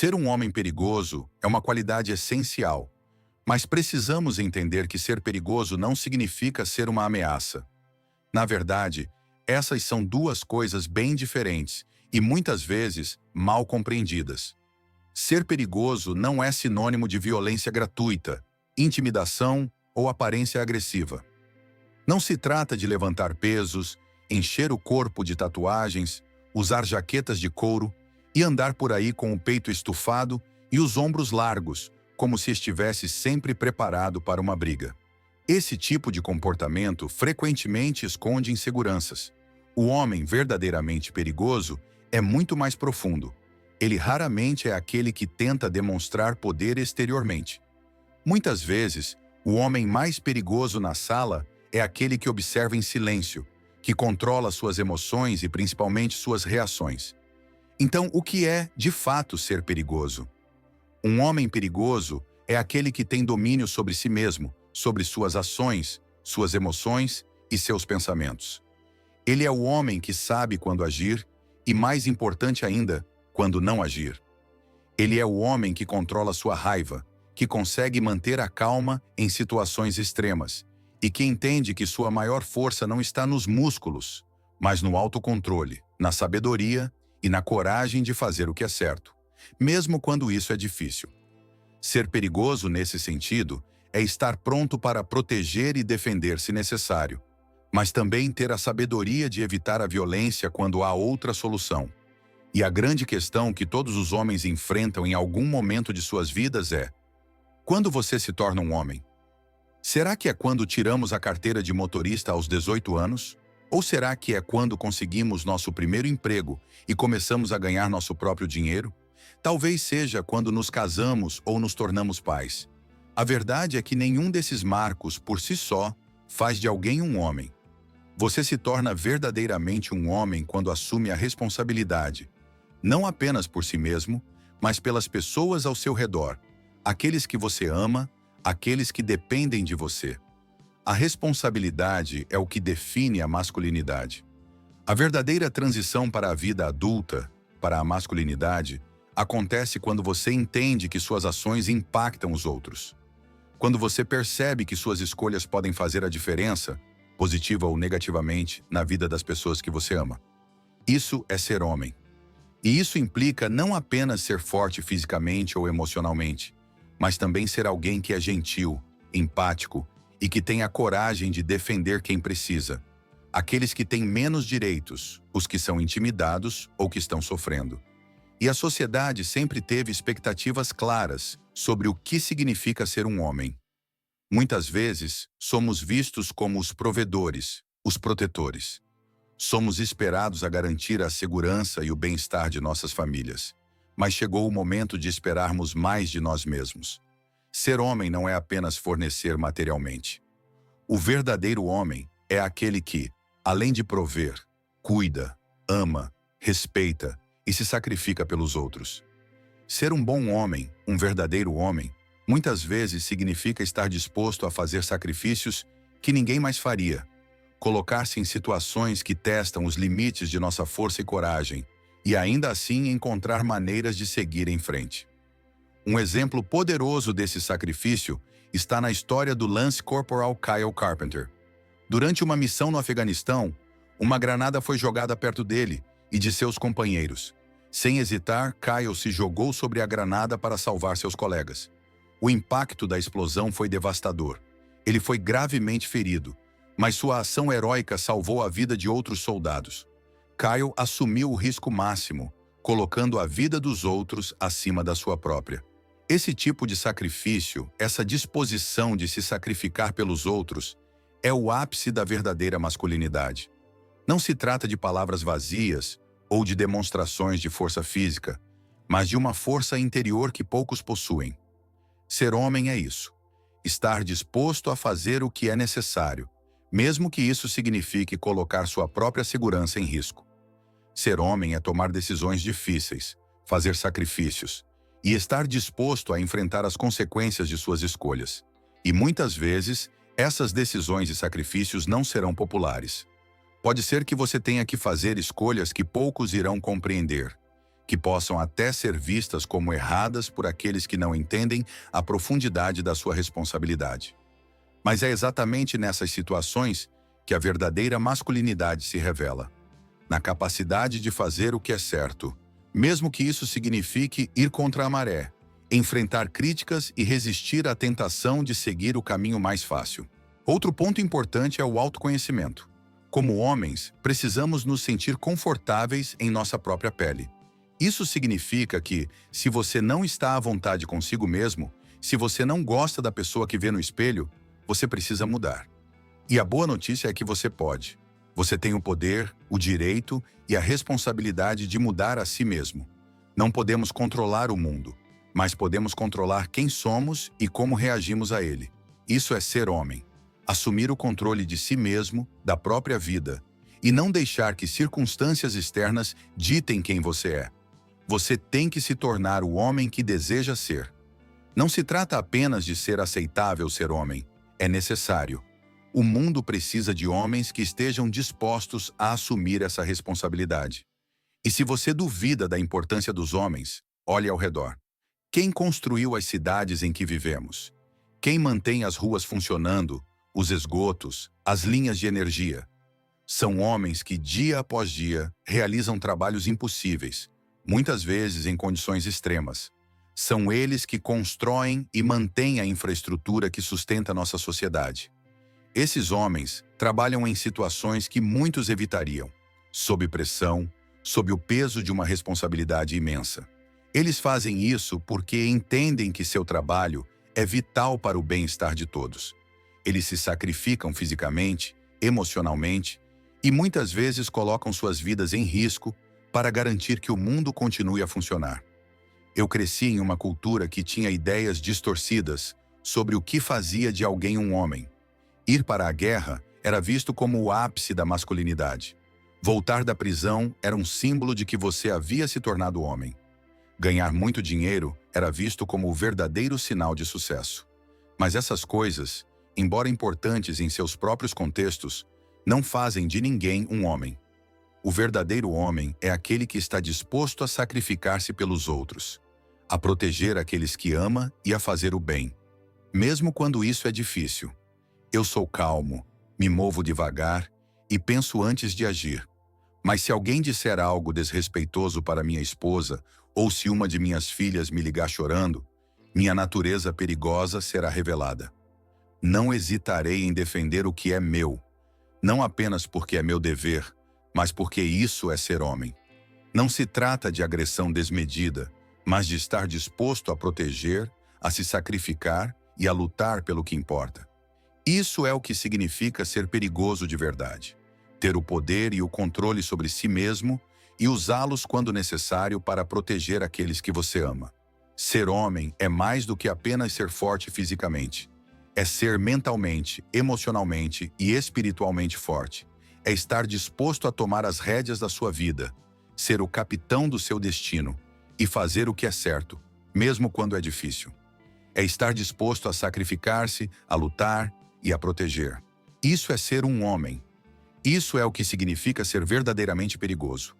Ser um homem perigoso é uma qualidade essencial, mas precisamos entender que ser perigoso não significa ser uma ameaça. Na verdade, essas são duas coisas bem diferentes e muitas vezes mal compreendidas. Ser perigoso não é sinônimo de violência gratuita, intimidação ou aparência agressiva. Não se trata de levantar pesos, encher o corpo de tatuagens, usar jaquetas de couro e andar por aí com o peito estufado e os ombros largos, como se estivesse sempre preparado para uma briga. Esse tipo de comportamento frequentemente esconde inseguranças. O homem verdadeiramente perigoso é muito mais profundo. Ele raramente é aquele que tenta demonstrar poder exteriormente. Muitas vezes, o homem mais perigoso na sala é aquele que observa em silêncio, que controla suas emoções e principalmente suas reações. Então, o que é, de fato, ser perigoso? Um homem perigoso é aquele que tem domínio sobre si mesmo, sobre suas ações, suas emoções e seus pensamentos. Ele é o homem que sabe quando agir e, mais importante ainda, quando não agir. Ele é o homem que controla sua raiva, que consegue manter a calma em situações extremas e que entende que sua maior força não está nos músculos, mas no autocontrole, na sabedoria e na coragem de fazer o que é certo, mesmo quando isso é difícil. Ser perigoso nesse sentido é estar pronto para proteger e defender se necessário, mas também ter a sabedoria de evitar a violência quando há outra solução. E a grande questão que todos os homens enfrentam em algum momento de suas vidas é: quando você se torna um homem? Será que é quando tiramos a carteira de motorista aos 18 anos? Ou será que é quando conseguimos nosso primeiro emprego e começamos a ganhar nosso próprio dinheiro? Talvez seja quando nos casamos ou nos tornamos pais. A verdade é que nenhum desses marcos, por si só, faz de alguém um homem. Você se torna verdadeiramente um homem quando assume a responsabilidade, não apenas por si mesmo, mas pelas pessoas ao seu redor, aqueles que você ama, aqueles que dependem de você. A responsabilidade é o que define a masculinidade. A verdadeira transição para a vida adulta, para a masculinidade, acontece quando você entende que suas ações impactam os outros. Quando você percebe que suas escolhas podem fazer a diferença, positiva ou negativamente, na vida das pessoas que você ama. Isso é ser homem. E isso implica não apenas ser forte fisicamente ou emocionalmente, mas também ser alguém que é gentil, empático e que tem a coragem de defender quem precisa. Aqueles que têm menos direitos, os que são intimidados ou que estão sofrendo. E a sociedade sempre teve expectativas claras sobre o que significa ser um homem. Muitas vezes, somos vistos como os provedores, os protetores. Somos esperados a garantir a segurança e o bem-estar de nossas famílias. Mas chegou o momento de esperarmos mais de nós mesmos. Ser homem não é apenas fornecer materialmente. O verdadeiro homem é aquele que, além de prover, cuida, ama, respeita e se sacrifica pelos outros. Ser um bom homem, um verdadeiro homem, muitas vezes significa estar disposto a fazer sacrifícios que ninguém mais faria, colocar-se em situações que testam os limites de nossa força e coragem, e ainda assim encontrar maneiras de seguir em frente. Um exemplo poderoso desse sacrifício está na história do Lance Corporal Kyle Carpenter. Durante uma missão no Afeganistão, uma granada foi jogada perto dele e de seus companheiros. Sem hesitar, Kyle se jogou sobre a granada para salvar seus colegas. O impacto da explosão foi devastador. Ele foi gravemente ferido, mas sua ação heróica salvou a vida de outros soldados. Kyle assumiu o risco máximo, colocando a vida dos outros acima da sua própria. Esse tipo de sacrifício, essa disposição de se sacrificar pelos outros, é o ápice da verdadeira masculinidade. Não se trata de palavras vazias ou de demonstrações de força física, mas de uma força interior que poucos possuem. Ser homem é isso: estar disposto a fazer o que é necessário, mesmo que isso signifique colocar sua própria segurança em risco. Ser homem é tomar decisões difíceis, fazer sacrifícios e estar disposto a enfrentar as consequências de suas escolhas. E muitas vezes, essas decisões e sacrifícios não serão populares. Pode ser que você tenha que fazer escolhas que poucos irão compreender, que possam até ser vistas como erradas por aqueles que não entendem a profundidade da sua responsabilidade. Mas é exatamente nessas situações que a verdadeira masculinidade se revela, na capacidade de fazer o que é certo, mesmo que isso signifique ir contra a maré, enfrentar críticas e resistir à tentação de seguir o caminho mais fácil. Outro ponto importante é o autoconhecimento. Como homens, precisamos nos sentir confortáveis em nossa própria pele. Isso significa que, se você não está à vontade consigo mesmo, se você não gosta da pessoa que vê no espelho, você precisa mudar. E a boa notícia é que você pode. Você tem o poder, o direito e a responsabilidade de mudar a si mesmo. Não podemos controlar o mundo, mas podemos controlar quem somos e como reagimos a ele. Isso é ser homem. Assumir o controle de si mesmo, da própria vida, e não deixar que circunstâncias externas ditem quem você é. Você tem que se tornar o homem que deseja ser. Não se trata apenas de ser aceitável ser homem, é necessário. O mundo precisa de homens que estejam dispostos a assumir essa responsabilidade. E se você duvida da importância dos homens, olhe ao redor. Quem construiu as cidades em que vivemos? Quem mantém as ruas funcionando, os esgotos, as linhas de energia? São homens que, dia após dia, realizam trabalhos impossíveis, muitas vezes em condições extremas. São eles que constroem e mantêm a infraestrutura que sustenta nossa sociedade. Esses homens trabalham em situações que muitos evitariam, sob pressão, sob o peso de uma responsabilidade imensa. Eles fazem isso porque entendem que seu trabalho é vital para o bem-estar de todos. Eles se sacrificam fisicamente, emocionalmente e muitas vezes colocam suas vidas em risco para garantir que o mundo continue a funcionar. Eu cresci em uma cultura que tinha ideias distorcidas sobre o que fazia de alguém um homem. Ir para a guerra era visto como o ápice da masculinidade. Voltar da prisão era um símbolo de que você havia se tornado homem. Ganhar muito dinheiro era visto como o verdadeiro sinal de sucesso. Mas essas coisas, embora importantes em seus próprios contextos, não fazem de ninguém um homem. O verdadeiro homem é aquele que está disposto a sacrificar-se pelos outros, a proteger aqueles que ama e a fazer o bem, mesmo quando isso é difícil. Eu sou calmo, me movo devagar e penso antes de agir. Mas se alguém disser algo desrespeitoso para minha esposa, ou se uma de minhas filhas me ligar chorando, minha natureza perigosa será revelada. Não hesitarei em defender o que é meu, não apenas porque é meu dever, mas porque isso é ser homem. Não se trata de agressão desmedida, mas de estar disposto a proteger, a se sacrificar e a lutar pelo que importa. Isso é o que significa ser perigoso de verdade. Ter o poder e o controle sobre si mesmo e usá-los quando necessário para proteger aqueles que você ama. Ser homem é mais do que apenas ser forte fisicamente. É ser mentalmente, emocionalmente e espiritualmente forte. É estar disposto a tomar as rédeas da sua vida, ser o capitão do seu destino e fazer o que é certo, mesmo quando é difícil. É estar disposto a sacrificar-se, a lutar e a proteger. Isso é ser um homem. Isso é o que significa ser verdadeiramente perigoso.